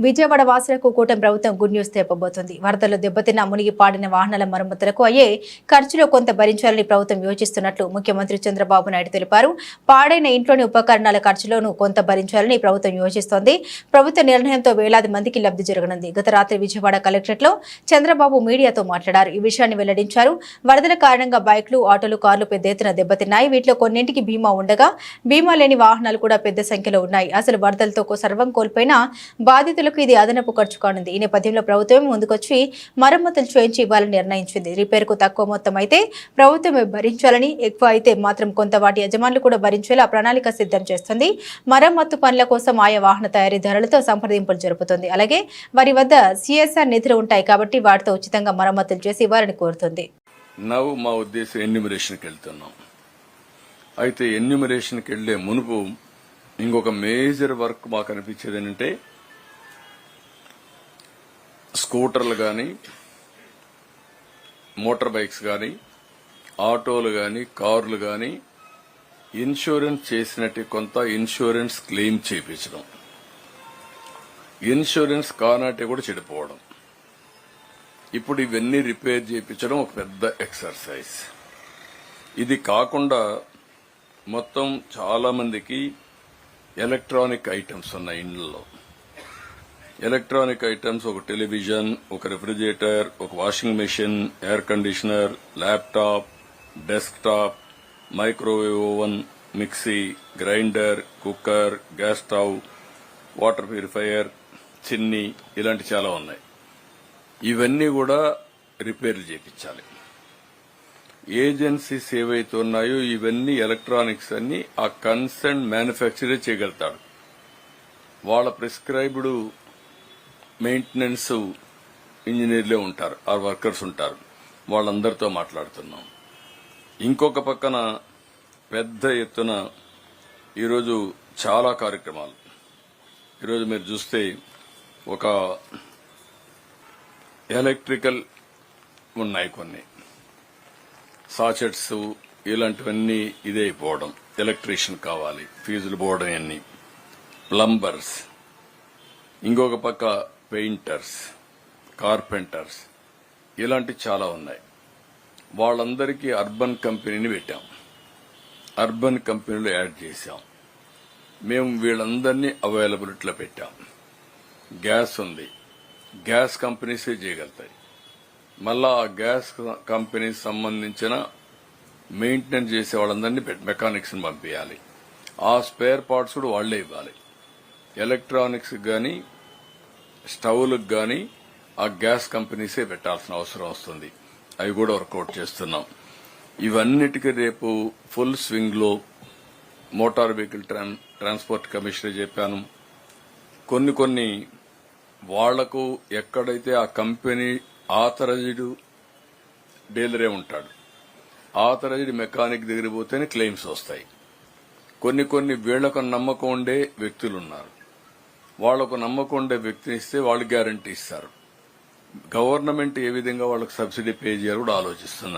విజయవాడ వాసులకు కూటమి ప్రభుత్వం గుడ్ న్యూస్ తెప్పబోతోంది. వరదల్లో దెబ్బతిన్న మునిగి పాడిన వాహనాల మరమ్మతులకు అయ్యే ఖర్చులో కొంత భరించాలని ప్రభుత్వం యోచిస్తున్నట్లు ముఖ్యమంత్రి చంద్రబాబు నాయుడు తెలిపారు. పాడైన ఇంట్లోని ఉపకరణాల ఖర్చులోనూ కొంత భరించాలని ప్రభుత్వం యోచిస్తోంది. ప్రభుత్వ నిర్ణయంతో వేలాది మందికి లబ్ధి జరగనుంది. గత రాత్రి విజయవాడ కలెక్టరేట్లో చంద్రబాబు మీడియాతో మాట్లాడారు. ఈ విషయాన్ని వెల్లడించారు. వరదల కారణంగా బైక్లు, ఆటోలు, కార్లు పెద్ద ఎత్తున దెబ్బతిన్నాయి. వీటిలో కొన్నింటికి బీమా ఉండగా బీమా లేని వాహనాలు కూడా పెద్ద సంఖ్యలో ఉన్నాయి. అసలు వరదలతో సర్వం కోల్పోయిన బాధితులకు ఇది అదనపు ఖర్చు కానుంది. ఈ నేపథ్యంలో ప్రభుత్వం ముందుకొచ్చి మరమ్మతులు చేయించి ఇవ్వాలని నిర్ణయించింది. రిపేర్కు తక్కువ మొత్తం అయితే ప్రభుత్వమే భరించాలని, ఎక్కువ అయితే మాత్రం కొంత వాటి యజమానులు కూడా భరించేలా ప్రణాళిక సిద్ధం చేస్తుంది. మరమ్మతు పనుల కోసం ఆయా వాహన తయారీదారులతో సంప్రదింపులు జరుపుతుంది. అలాగే వారి వద్ద సిఎస్ఆర్ నిధులు ఉంటాయి కాబట్టి వాటితో ఉచితంగా మరమ్మతులు చేసి ఇవ్వాలని కోరుతుంది. మా ఉద్దేశం ఎన్యూమరేషన్కి వెళ్తున్నాం. అయితే ఎన్యూమరేషన్కి వెళ్లే మునుపు ఇంకొక మేజర్ వర్క్ మాకు అనిపించేది ఏంటంటే స్కూటర్లు కానీ, మోటార్ బైక్స్ కానీ, ఆటోలు కానీ, కార్లు కానీ ఇన్సూరెన్స్ చేసినట్టు కొంత ఇన్సూరెన్స్ క్లెయిమ్ చేయించడం, ఇన్సూరెన్స్ కానట్టు కూడా చెడిపోవడం. ఇప్పుడు ఇవన్నీ రిపేర్ చేయించడం ఒక పెద్ద ఎక్సర్సైజ్. ఇది కాకుండా మొత్తం చాలా మందికి ఎలక్ట్రానిక్ ఐటమ్స్ ఉన్నాయి ఇండ్లలో. ఎలక్ట్రానిక్ ఐటమ్స్, ఒక టెలివిజన్, ఒక రెఫ్రిజిరేటర్, ఒక washing machine, air conditioner, laptop, desktop, microwave oven, mixie, grinder, cooker, gas stove, water purifier, చిన్ని, ఇలాంటి చాలా ఉన్నాయి. ఇవన్నీ కూడా రిపేర్లు చేయించాలి. ఏజెన్సీస్ ఏవైతే ఉన్నాయో ఇవన్నీ ఎలక్ట్రానిక్స్ అన్ని ఆ కన్సర్న్ మ్యానుఫ్యాక్చరర్ చేయగలుగుతాడు. వాళ్ళ ప్రిస్క్రైబ్డ్ మెయింటెనెన్స్ ఇంజనీర్లే ఉంటారు, ఆ వర్కర్స్ ఉంటారు. వాళ్ళందరితో మాట్లాడుతున్నాం. ఇంకొక పక్కన పెద్ద ఎత్తున ఈరోజు చాలా కార్యక్రమాలు. ఈరోజు మీరు చూస్తే ఒక ఎలక్ట్రికల్ ఉన్నాయి, కొన్ని సాచెట్స్ ఇలాంటివన్నీ ఇదే అయిపోవడం. ఎలక్ట్రీషియన్ కావాలి, ఫీజులు పోవడం, అన్ని ప్లంబర్స్, ఇంకొక పక్క పెయింటర్స్, కార్పెంటర్స్, ఇలాంటి చాలా ఉన్నాయి. వాళ్ళందరికీ అర్బన్ కంపెనీని పెట్టాం. అర్బన్ కంపెనీలో యాడ్ చేశాం. మేము వీళ్ళందరినీ అవైలబిలిటీలో పెట్టాం. గ్యాస్ ఉంది, గ్యాస్ కంపెనీసే చేయగలుగుతాయి. మళ్ళా ఆ గ్యాస్ కంపెనీ సంబంధించిన మెయింటెనెన్స్ చేసే వాళ్ళందరినీ మెకానిక్స్ ని పంపించాలి. ఆ స్పేర్ పార్ట్స్ కూడా వాళ్లే ఇవ్వాలి. ఎలక్ట్రానిక్స్ గాని, స్టవ్లకు గాని ఆ గ్యాస్ కంపెనీసే పెట్టాల్సిన అవసరం వస్తుంది. అవి కూడా వర్కౌట్ చేస్తున్నాం. ఇవన్నిటికీ రేపు ఫుల్ స్వింగ్ లో మోటార్ వెహికల్ ట్రాన్స్పోర్ట్ కమిషనర్ చెప్పాను. కొన్ని వాళ్లకు ఎక్కడైతే ఆ కంపెనీ ఆథరైజ్డ్ డీలరే ఉంటాడు, ఆథరైజ్డ్ మెకానిక్ దగ్గర పోతేనే క్లెయిమ్స్ వస్తాయి. కొన్ని వీళ్లకు నమ్మకం ఉండే వ్యక్తులున్నారు. వాళ్లకు నమ్మకం ఉండే వ్యక్తిని ఇస్తే వాళ్ళు గ్యారంటీ ఇస్తారు. గవర్నమెంట్ ఏ విధంగా వాళ్ళకు సబ్సిడీ పే చేయాలో కూడా ఆలోచిస్తున్నారు.